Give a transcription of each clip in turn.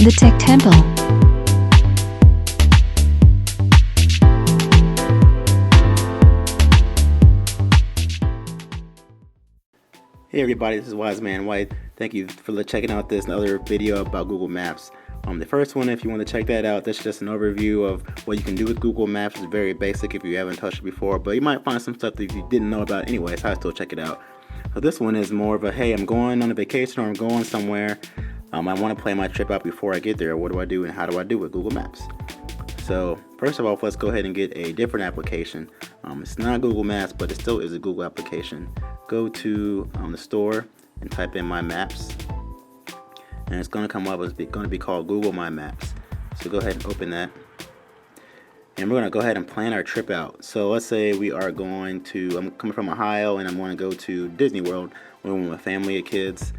The Tech Temple. Hey everybody, this is Wise Man White. Thank you for checking out this other video about Google Maps. The first one, if you want to check that out, that's just an overview of what you can do with Google Maps. It's very basic if you haven't touched it before, but you might find some stuff that you didn't know about anyway, so I still check it out. So this one is more of a, hey, I'm going on a vacation or I'm going somewhere. I want to plan my trip out before I get there. What do I do and how do I do it with Google Maps? So first of all, let's go ahead and get a different application. It's not Google Maps, but it still is a Google application. Go to the store and type in My Maps, and it's going to come up as going to be called Google My Maps. So go ahead and open that, and we're going to go ahead and plan our trip out. So let's say we are going to, I'm coming from Ohio and I'm going to go to Disney World with a family of kids.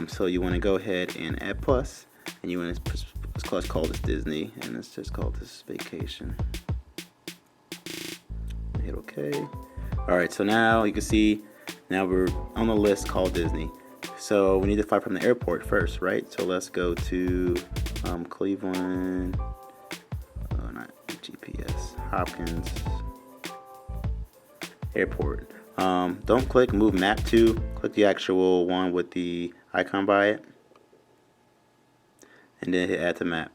So you want to go ahead and add plus, and you want to let's call this Disney, and let's just call this vacation. Hit OK. Alright, so now you can see now we're on the list called Disney. So we need to fly from the airport first, right? So let's go to Cleveland, not GPS, Hopkins Airport. Don't click Move Map to, click the actual one with the icon by it, and then hit Add to Map.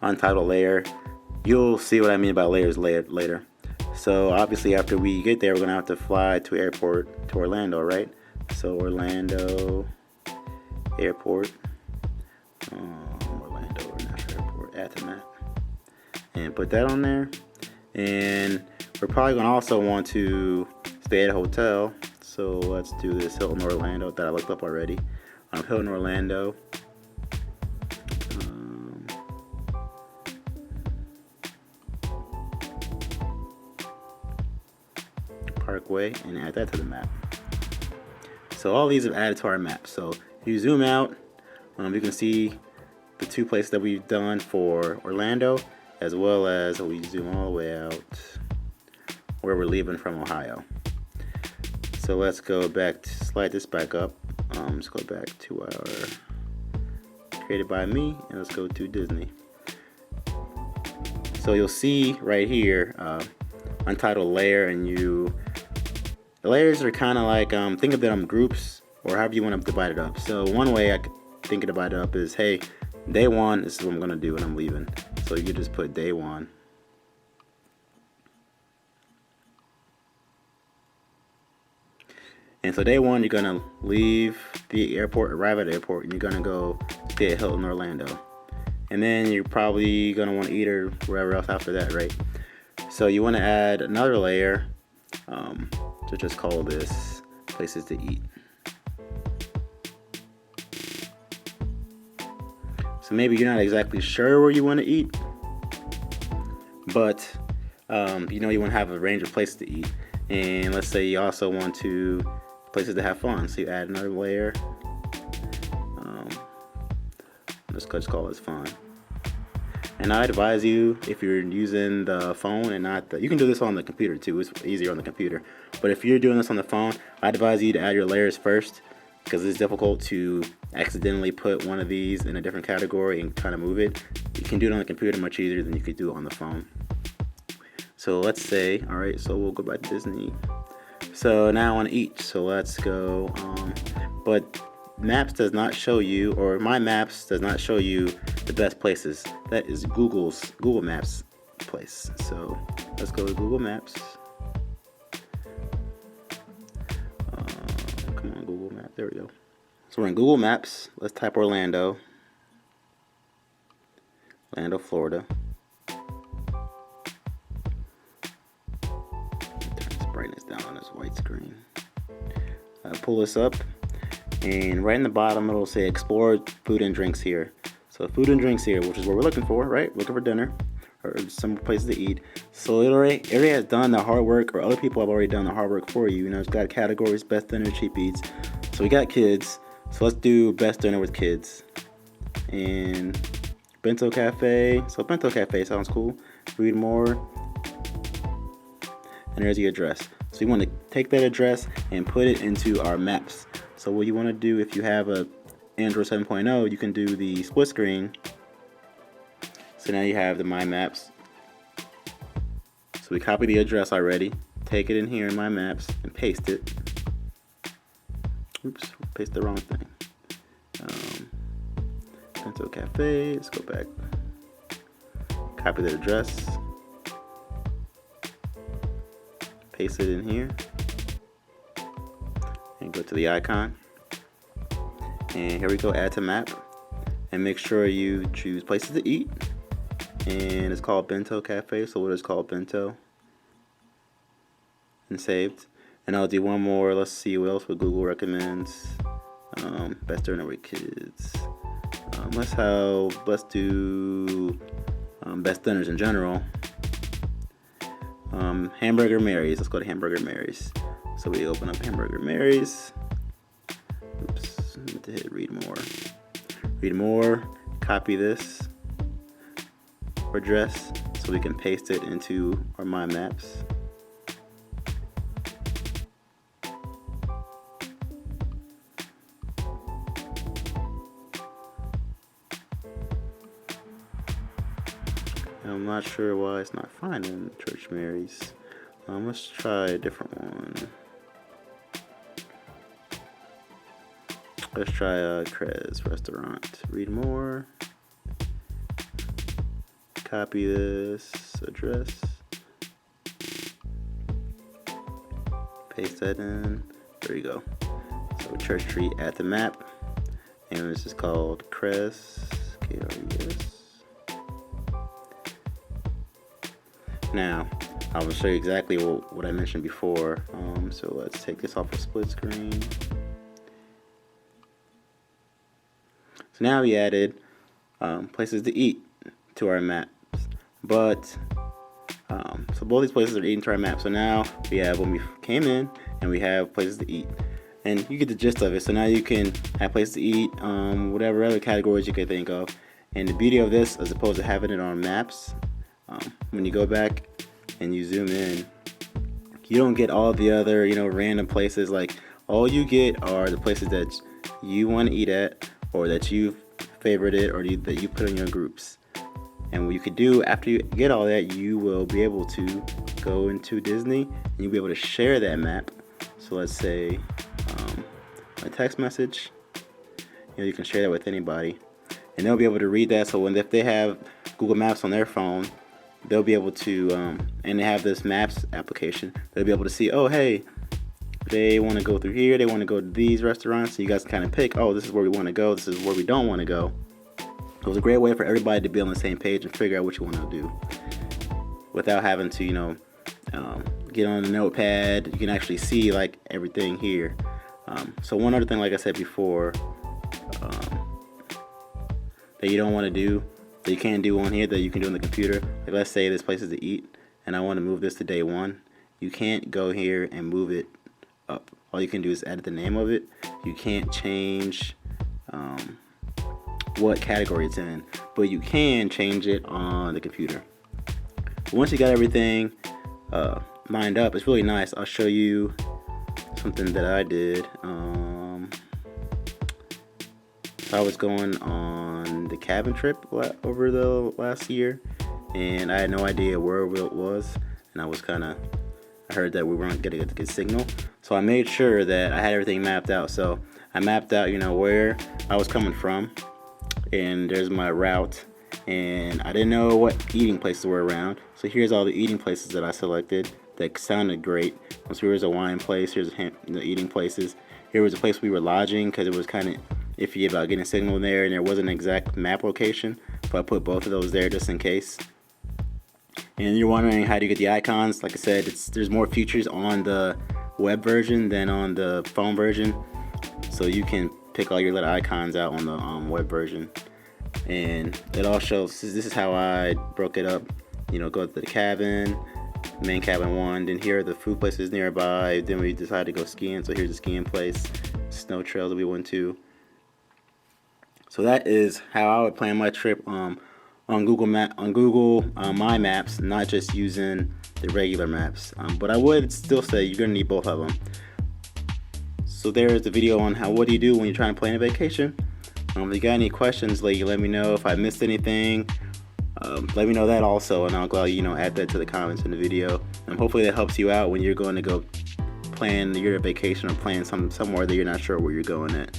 Untitled layer. You'll see what I mean by layers later. So obviously after we get there, we're going to have to fly to airport to Orlando, right? So Orlando Airport, Orlando International Airport, Add to Map, and put that on there. And we're probably going to also want to stay at a hotel. So let's do this Hilton Orlando that I looked up already. Hilton Orlando. Parkway, and add that to the map. So all these are added to our map. So if you zoom out, you can see the two places that we've done for Orlando, as well as we zoom all the way out where we're leaving from Ohio. So let's go back, slide this back up. Let's go back to our created by me, and let's go to Disney. So you'll see right here, untitled layer, and the layers are kind of like, think of them groups, or however you want to divide it up. So one way I could think of divide it up is, hey, day one, this is what I'm going to do when I'm leaving. So you just put day one. And so day one, you're going to leave the airport, arrive at the airport, and you're going to go stay at Hilton Orlando. And then you're probably going to want to eat or wherever else after that, right? So you want to add another layer, to just call this places to eat. So maybe you're not exactly sure where you want to eat, but you know you want to have a range of places to eat. And let's say you also want to places to have fun, so you add another layer. Let's just call this fun. And I advise you, if you're using the phone and not you can do this on the computer too, it's easier on the computer. But if you're doing this on the phone, I advise you to add your layers first, because it's difficult to accidentally put one of these in a different category and kind of move it. You can do it on the computer much easier than you could do it on the phone. So let's say, alright, so we'll go back to Disney. So now I want to eat, so let's go, but Maps does not show you, or My Maps does not show you the best places. That is Google Maps place. So let's go to Google Maps. Come on, Google Maps. There we go. So we're in Google Maps. Let's type Orlando, Florida. Turn this brightness down on this white screen. Pull this up. And right in the bottom, it'll say explore food and drinks here. So food and drinks here, which is what we're looking for, right? Looking for dinner or some places to eat. So it already has done the hard work, or other people have already done the hard work for you. You know, it's got categories, best dinner, cheap eats. So we got kids. So let's do best dinner with kids. And Bento Cafe. So Bento Cafe sounds cool. Read more. And there's the address. So you want to take that address and put it into our maps. So what you want to do, if you have a Android 7.0, you can do the split screen So now you have the My Maps. So we copy the address already, take it in here in My Maps and paste it. Oops, paste the wrong thing. Bento Cafe, let's go back. Copy the address, paste it in here, and go to the icon. And here we go, add to map. And make sure you choose places to eat. And it's called Bento Cafe, so we'll just call it Bento. And saved. And I'll do one more. Let's see what else Google recommends. Best dinner with kids. Let's do best dinners in general. Hamburger Mary's. Let's go to Hamburger Mary's. So we open up Hamburger Mary's. Oops, I meant to hit read more. Read more. Copy this address so we can paste it into our My Maps. I'm not sure why it's not finding Church Mary's. Let's try a different one. Let's try Crez Restaurant. Read more. Copy this address. Paste that in. There you go. So Church Street at the map. And this is called Crez. K-R-E-S. Now, I will show you exactly what I mentioned before. So let's take this off of split screen. So now we added places to eat to our maps. But, so both these places are eating to our map. So now we have when we came in and we have places to eat. And you get the gist of it. So now you can have places to eat, whatever other categories you could think of. And the beauty of this, as opposed to having it on maps, when you go back and you zoom in, you don't get all the other, random places. Like, all you get are the places that you want to eat at, or that you've favorited, or that you put in your groups. And what you could do after you get all that, you will be able to go into Disney and you'll be able to share that map. So let's say a text message, you can share that with anybody, and they'll be able to read that. So if they have Google Maps on their phone, they'll be able to, and they have this Maps application, they'll be able to see, oh hey, they want to go through here, they want to go to these restaurants, so you guys can kind of pick, oh, this is where we want to go, this is where we don't want to go. It was a great way for everybody to be on the same page and figure out what you want to do without having to, get on the notepad. You can actually see like everything here. So one other thing, like I said before, that you don't want to do, that you can't do on here, that you can do on the computer. Like, let's say this place is to eat and I want to move this to day 1. You can't go here and move it up. All you can do is add the name of it. You can't change what category it's in, but you can change it on the computer. But once you got everything lined up, it's really nice. I'll show you something that I did. I was going on the cabin trip over the last year, and I had no idea where it was, and I heard that we weren't getting a good signal, so I made sure that I had everything mapped out. So I mapped out, where I was coming from, and there's my route, and I didn't know what eating places were around, so here's all the eating places that I selected that sounded great. So here's a wine place, here's the eating places, here was a place we were lodging, because it was kind of iffy about getting a signal there, and there wasn't an exact map location, so I put both of those there just in case. And you're wondering how do you get the icons. Like I said, there's more features on the web version than on the phone version, so you can pick all your little icons out on the web version. And it all shows, this is how I broke it up. Go to the cabin, main cabin 1, then here are the food places nearby, then we decided to go skiing, so here's the skiing place, snow trail that we went to. So that is how I would plan my trip on Google My Maps, not just using the regular maps. But I would still say you're gonna need both of them. So there's the video on what do you do when you're trying to plan a vacation. If you got any questions, let me know. If I missed anything, Let me know that also, and I'll go add that to the comments in the video. And hopefully that helps you out when you're going to go plan your vacation or plan somewhere that you're not sure where you're going at.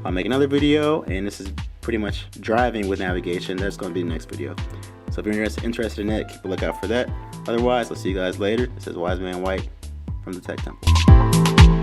I'll make another video, and this is pretty much driving with navigation. That's going to be the next video. So if you're interested in that, keep a lookout for that. Otherwise, I'll see you guys later. This is Wise Man White from the Tech Temple.